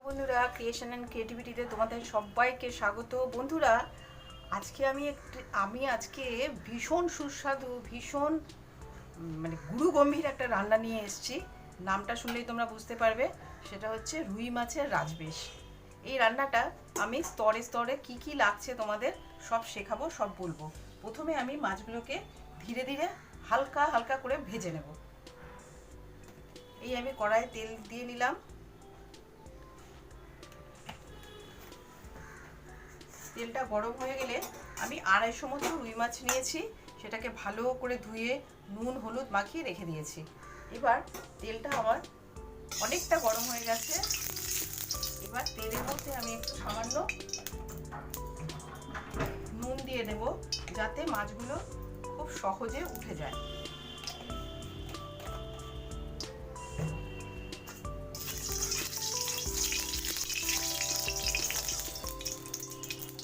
বন্ধুরা, creation and ক্রিয়েটিভিটিতে তোমাদের সবাইকে স্বাগত। বন্ধুরা, আমি আজকে ভীষণ সুস্বাদু, ভীষণ গুরু গম্ভীর একটা রান্না নিয়ে এসেছি। নামটা শুনলেই তোমরা বুঝতে পারবে, সেটা হচ্ছে রুই মাছের রাজবেশ। এই রান্নাটা আমি স্তরে স্তরে কি কি লাগছে তোমাদের সব শেখাবো, সব বলবো। প্রথমে আমি মাছগুলোকে ধীরে ধীরে হালকা হালকা করে ভেজে নেব। এই আমি কড়াইয়ে তেল দিয়ে নিলাম। তেলটা গরম হয়ে গেলে আমি 250 মতো রুই মাছ নিয়েছি, সেটাকে ভালো করে ধুয়ে নুন হলুদ মাখিয়ে রেখে দিয়েছি। এবার তেলটা আমার অনেকটা গরম হয়ে গেছে। এবার তেলের মধ্যে আমি একটু সামান্য নুন দিয়ে দেব, যাতে মাছগুলো খুব সহজে উঠে যায়।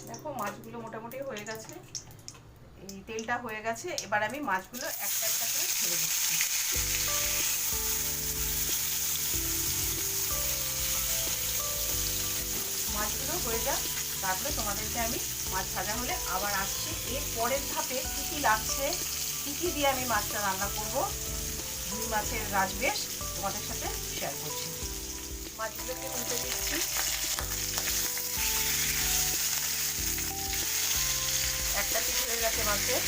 দেখো, মাছগুলো মোটামুটি হয়ে গেছে, এই তেলটা হয়ে গেছে। এবার আমি মাছগুলো একটা একটা করে ছেড়ে দিচ্ছি। মাছগুলো হয়ে যাক, তারপরে তোমাদেরকে আমি মাছ ভাজা হলে আবার আসছি। এর পরের ধাপে কী কী লাগছে, কী কী দিয়ে আমি মাছটা রান্না করব, রুই মাছের রাজবেশ তোমাদের সাথে শেয়ার করছি। মাছগুলোকে উল্টে দিচ্ছি। একটা পিস হয়ে গেছে মাছের।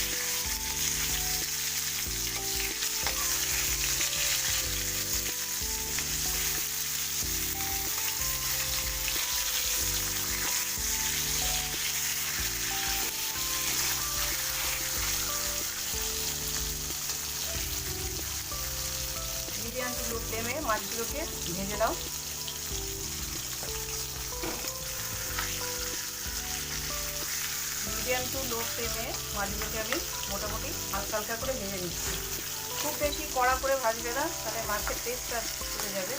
মিডিয়াম টু লো ফ্লেমে মাছগুলোকে ভেজে দাও। মিডিয়াম টু লো ফ্লেমে মাছগুলোকে আমি মোটামুটি হালকা হালকা করে ভেজে নিচ্ছি। খুব বেশি কড়া করে ভাজবে না, তাহলে মাছের টেস্টটা চলে যাবে।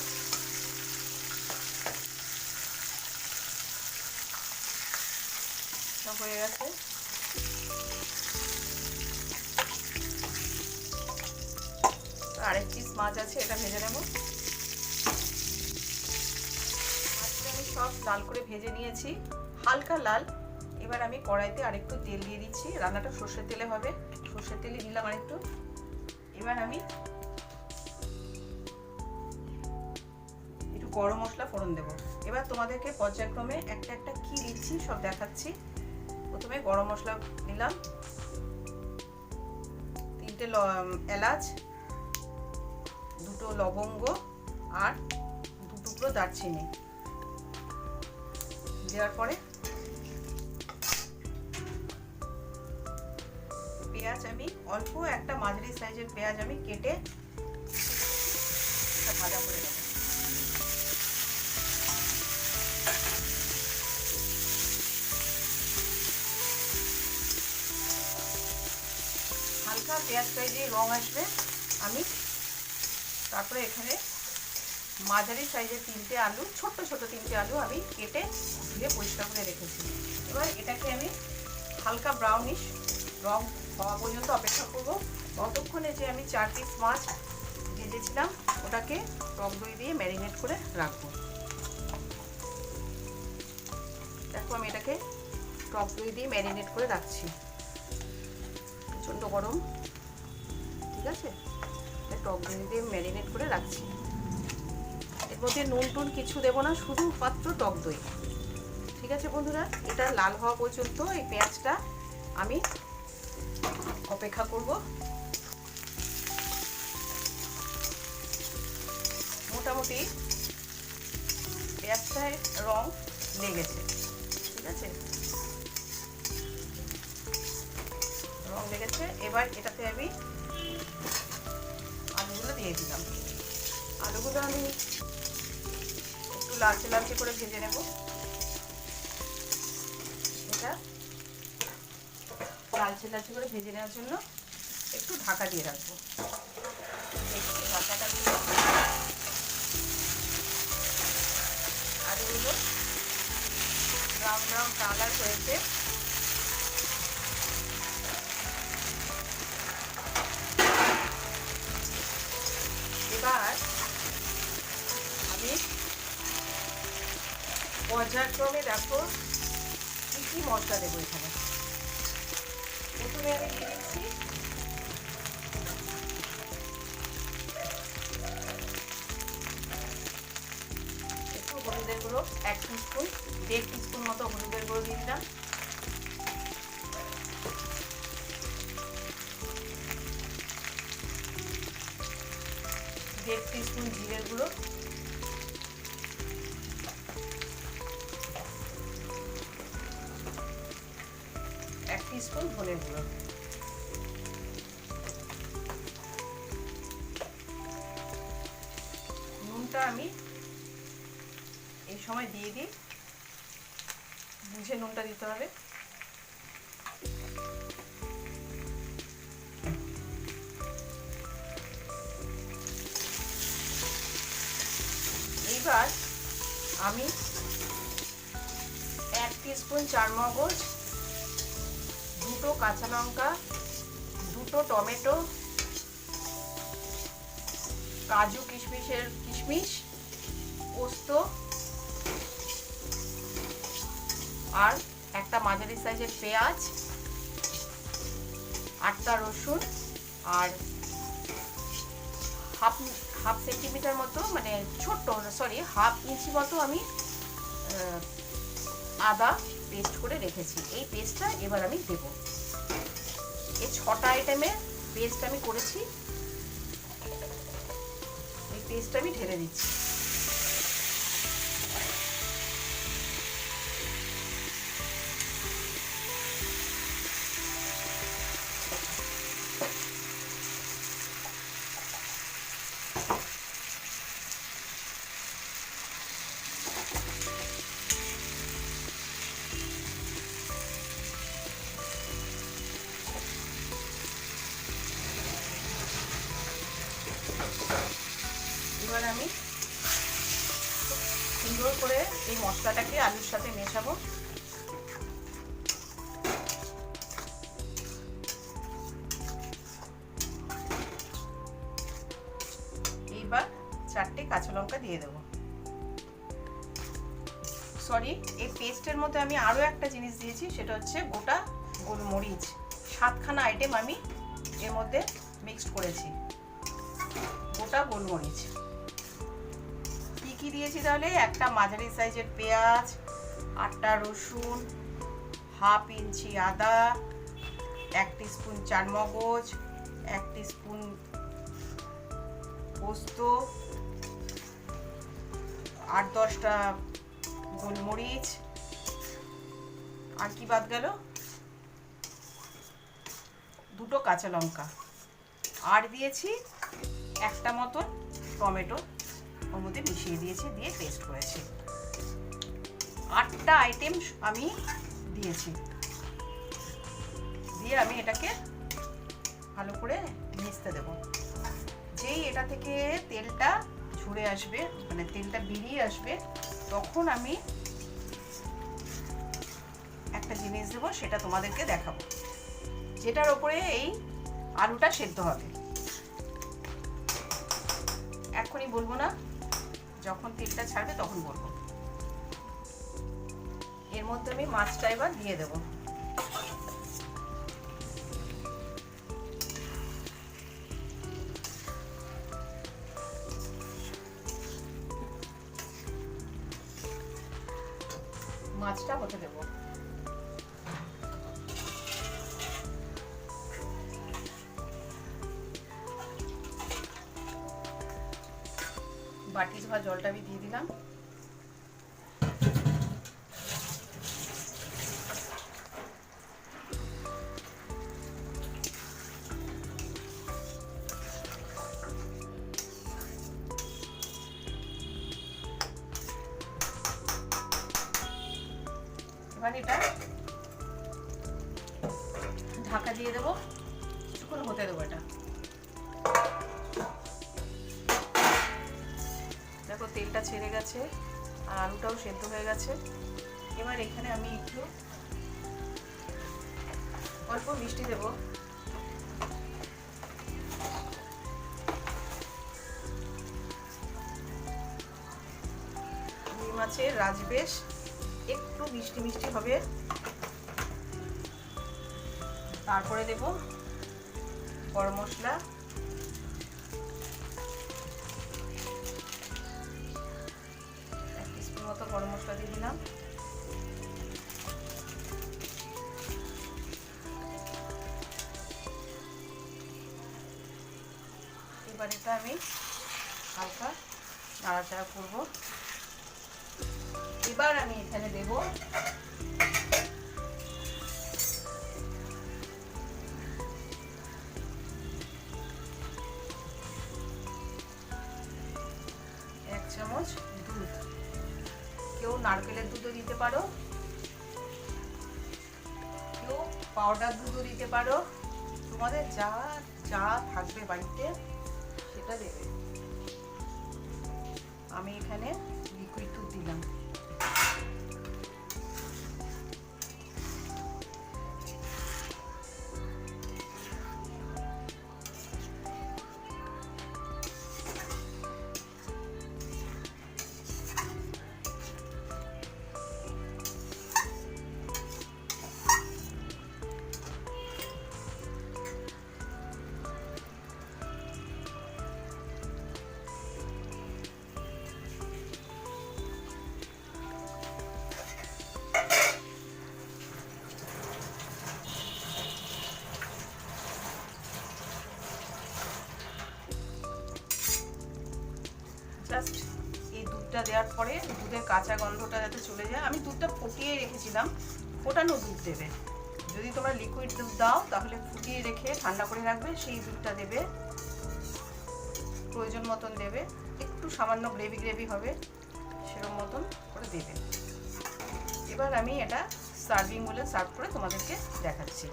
সব হয়ে গেছে। আরেক পিস মাছ আছে, এটা ভেজে নেব। মাছটা আমি সব লাল করে ভেজে নিয়েছি, হালকা লাল। এবার আমি কড়াইতে আরেকটু তেল দিয়ে দিচ্ছি। রান্নাটা সর্ষের তেলে হবে, সর্ষের তেলে দিলাম আরেকটু। এবার আমি একটু গরম মশলা ফোড়ন দেবো। এবার তোমাদেরকে পর্যায়ক্রমে একটা একটা কি দিচ্ছি সব দেখাচ্ছি। প্রথমে গরম মশলা নিলাম, 3টে এলাচ, 2টো লবঙ্গ আর 2 টুকরো দারচিনি দেওয়ার পরে পেঁয়াজ, আমি অল্প একটা মাঝারি সাইজের পেঁয়াজ আমি কেটে ভাজা করে নেব। হালকা পেঁয়াজটায় যে রং আসবে, আমি তারপরে এখানে মাঝারি সাইজের 3টে আলু, ছোট্ট ছোট 3টে আলু আমি কেটে ধুয়ে পরিষ্কার করে রেখেছি। এবার এটাকে আমি হালকা ব্রাউনিশ রং হওয়া পর্যন্ত অপেক্ষা করব। ততক্ষণে যে আমি 4 পিস মাছ ভেজেছিলাম, ওটাকে টক দই দিয়ে ম্যারিনেট করে রাখবো। দেখো, আমি এটাকে টক দই দিয়ে ম্যারিনেট করে রাখছি। প্রচণ্ড গরম, ঠিক আছে, টক দই দিয়ে ম্যারিনেট করে রাখছি। এর মধ্যে নুন টুন কিছু দেবো না, শুধুমাত্র টক দই। ঠিক আছে বন্ধুরা, এটা লাল হওয়া পর্যন্ত এই পেঁয়াজটা আমি অপেক্ষা করব। মোটামুটি পেঁয়াজটায় রং লেগেছে, ঠিক আছে, রং লেগেছে। এবার এটাতে আমি আলুগুলো দিয়ে দিলাম। আলুগুলো আমি একটু লালচে লালচে করে ভেজে নেব। এটা লালচে লালচে করে ভেজে নেওয়ার জন্য একটু ঢাকা দিয়ে রাখবো। একটু ঢাকাটা দিয়ে আলুগুলো ব্রাউন ব্রাউন কালার হয়েছে। এবার আমি পর্যায়ক্রমে দেখো কি কি মশলা দেবো এখানে। প্রথমে আমি দিয়ে দিচ্ছি একটু হলুদের গুঁড়ো, 1 টিস্পুন, 1.5 টিস্পুন মতো হলুদের গুঁড়ো দিয়ে দিলাম। দেড় টিস্পুন জিরের গুঁড়ো, 1 টিস্পুন ধনের গুঁড়ো, নুনটা আমি এই সময় দিয়ে দিই, বুঝে নুনটা দিতে হবে। এইবার আমি 1 টিস্পুন চারমগজ, 2টো কাঁচা লঙ্কা, 2টো টমেটো, কাজু কিশমিশ, পোস্ত আর একটা মাঝারি সাইজের পেঁয়াজ, 8টা রসুন আর হাফ সেন্টিমিটার মতো, মানে ছোট্ট, সরি হাফ ইঞ্চি মতো আমি আদা পেস্ট করে রেখেছি। এই পেস্টটা এবার আমি দেব। এই 6টা আইটেমের পেস্ট আমি করেছি, এই পেস্টটা আমি ঢেলে দিচ্ছি। এবার আমি সুন্দর করে এই মশলাটাকে আলুর সাথে মেশাবো। এইবার 4টে কাঁচা লঙ্কা দিয়ে দেবো। সরি, এই পেস্টের মধ্যে আমি আরো একটা জিনিস দিয়েছি, সেটা হচ্ছে গোটা গোলমরিচ। 7খানা আইটেম আমি এর মধ্যে মিক্সড করেছি। গোটা গোলমরিচ কি দিয়েছি তাহলে? একটা মাঝারি সাইজের পেঁয়াজ, 8টা রসুন, হাফ ইঞ্চি আদা, 1 টিস্পুন চারমগজ, 1 টিস্পুন পোস্ত, 8-10টা গোলমরিচ, আর কি বাদ গেল? 2টো কাঁচা লঙ্কা, আর দিয়েছি একটা মতন টমেটো, ওর মধ্যে মিশিয়ে দিয়েছি, দিয়ে পেস্ট করেছি। 8টা আইটেম আমি দিয়েছি, দিয়ে আমি এটাকে ভালো করে মিশতে দেব। যেই এটা থেকে তেলটা ঝরে আসবে, মানে তেলটা বেরিয়ে আসবে, তখন আমি একটা জিনিস দেবো, সেটা তোমাদেরকে দেখাবো, যেটার ওপরে এই আলুটা সেদ্ধ হবে। এখনই বলবো না, যখন তেলটা ছাড়বে তখন বলবো। এর মধ্যে আমি মাছটা এবার দিয়ে দেব। মাছটা হতে দেব। বাটি ধোয়া জলটা আমি দিয়ে দিলাম। এবার এটা ঢাকা দিয়ে দেবো, কিছুক্ষণ হতে দেবো। এটা দেখো তেলটা ছেড়ে গেছে আর আলুটাও সেদ্ধ হয়ে গেছে। এবার এখানে আমি একটু অল্প মিষ্টি দেব। রুই মাছের রাজবেশ একটু মিষ্টি মিষ্টি হবে। তারপরে দেব গরম মশলা, মতো গরম মশলা দিয়ে দিলাম। এবার এটা আমি হালকা নাড়াচাড়া করব। এবার আমি এখানে দেব এক চামচ দুধ। কেউ নারকেলের দুধও দিতে পারো, কেউ পাউডার দুধও দিতে পারো, তোমাদের যা যা থাকবে বাড়িতে সেটা দেবে। আমি এখানে লিকুইড দুধ দিলাম। জাস্ট এই দুধটা দেওয়ার পরে দুধের কাঁচা গন্ধটা যাতে চলে যায়, আমি দুধটা ফুটিয়ে রেখেছিলাম, ফোটানো দুধ দেবে। যদি তোমরা লিকুইড দুধ দাও তাহলে ফুটিয়ে রেখে ঠান্ডা করে রাখবে, সেই দুধটা দেবে। প্রয়োজন মতন দেবে, একটু সামান্য গ্রেভি গ্রেভি হবে সেরকম মতন করে দেবে। এবার আমি এটা সার্ভিং বলে সার্ভ করে তোমাদেরকে দেখাচ্ছি।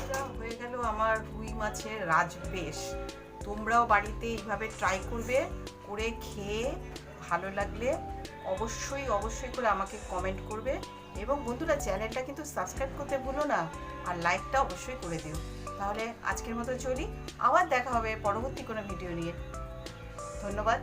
এটা হয়ে গেল আমার রুই মাছের রাজবেশ। তোমরাও বাড়িতে এইভাবে ট্রাই করবে, করে খেয়ে ভালো লাগলে অবশ্যই অবশ্যই করে আমাকে কমেন্ট করবে। এবং বন্ধুরা, চ্যানেলটা কিন্তু সাবস্ক্রাইব করতে ভুলো না, আর লাইকটা অবশ্যই করে দিও। তাহলে আজকের মতো চলি, আবার দেখা হবে পরবর্তী কোনো ভিডিও নিয়ে। ধন্যবাদ।